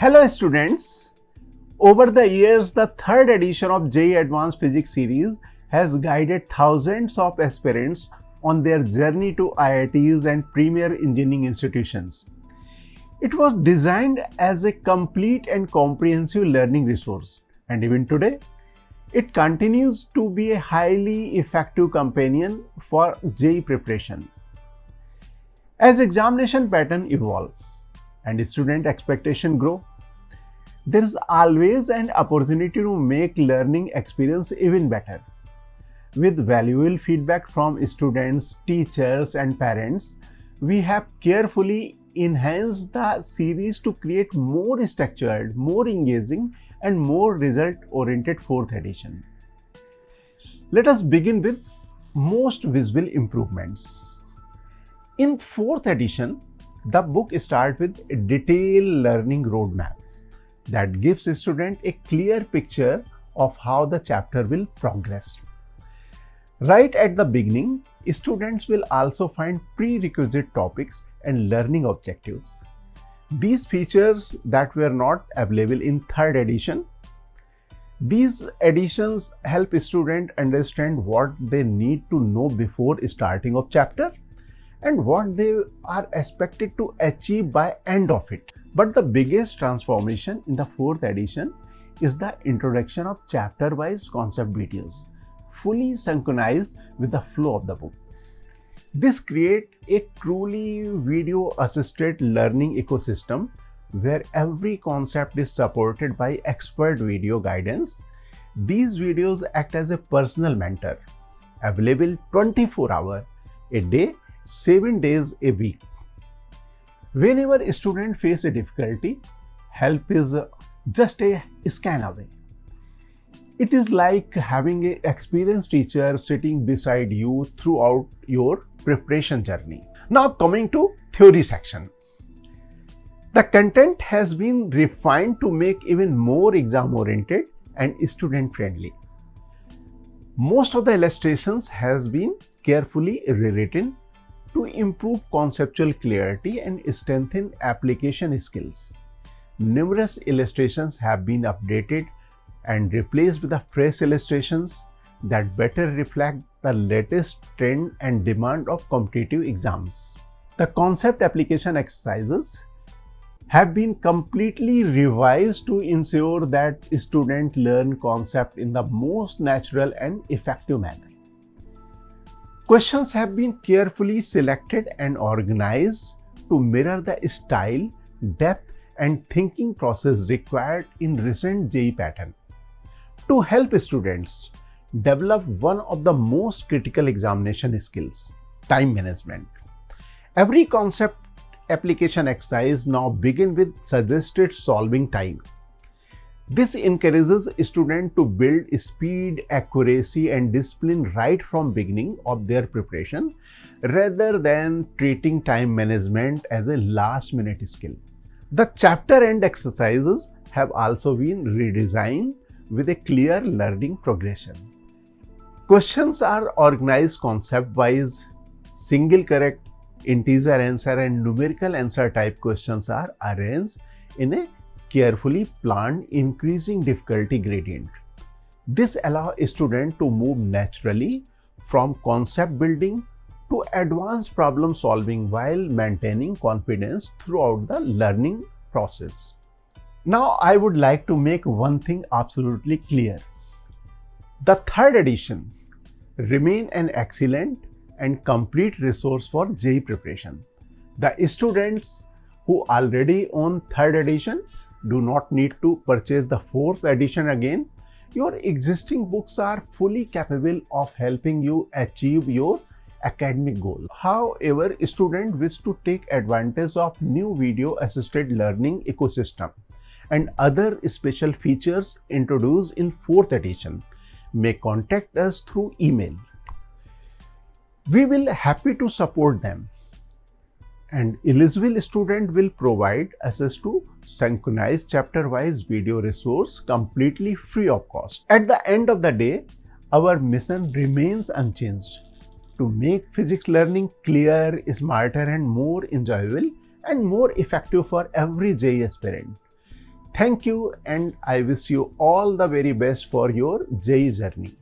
Hello students, over the years the third edition of JEE Advanced Physics series has guided thousands of aspirants on their journey to IITs and premier engineering institutions. It was designed as a complete and comprehensive learning resource, and even today it continues to be a highly effective companion for JEE preparation. As examination pattern evolves and student expectation grow, there is always an opportunity to make learning experience even better. With valuable feedback from students, teachers and parents, we have carefully enhanced the series to create more structured, more engaging and more result-oriented fourth edition. Let us begin with most visible improvements. In fourth edition, the book starts with a detailed learning roadmap that gives a student a clear picture of how the chapter will progress. Right at the beginning, students will also find prerequisite topics and learning objectives. These features that were not available in third edition. These additions help students understand what they need to know before starting of chapter and what they are expected to achieve by end of it. But the biggest transformation in the fourth edition is the introduction of chapter-wise concept videos, fully synchronized with the flow of the book. This creates a truly video-assisted learning ecosystem where every concept is supported by expert video guidance. These videos act as a personal mentor, available 24 hours a day, 7 days a week. Whenever a student faces a difficulty, help is just a scan away. It is like having an experienced teacher sitting beside you throughout your preparation journey. Now coming to theory section. The content has been refined to make even more exam-oriented and student-friendly. Most of the illustrations has been carefully rewritten to improve conceptual clarity and strengthen application skills. Numerous illustrations have been updated and replaced with the fresh illustrations that better reflect the latest trend and demand of competitive exams. The concept application exercises have been completely revised to ensure that students learn concept in the most natural and effective manner. Questions have been carefully selected and organized to mirror the style, depth, and thinking process required in recent JEE pattern. To help students develop one of the most critical examination skills, time management. Every concept application exercise now begins with suggested solving time. This encourages students to build speed, accuracy, and discipline right from beginning of their preparation, rather than treating time management as a last-minute skill. The chapter end exercises have also been redesigned with a clear learning progression. Questions are organized concept-wise, single correct, integer answer, and numerical answer type questions are arranged in a carefully planned increasing difficulty gradient. This allows students to move naturally from concept building to advanced problem solving while maintaining confidence throughout the learning process. Now I would like to make one thing absolutely clear. The third edition remains an excellent and complete resource for JEE preparation. The students who already own third edition do not need to purchase the fourth edition again. Your existing books are fully capable of helping you achieve your academic goals. However, students wish to take advantage of new video assisted learning ecosystem and other special features introduced in fourth edition may contact us through email. We will happy to support them, and eligible student will provide access to synchronized chapter-wise video resource completely free of cost. At the end of the day, our mission remains unchanged: to make physics learning clear, smarter, and more enjoyable and more effective for every JEE aspirant. Thank you, and I wish you all the very best for your JEE journey.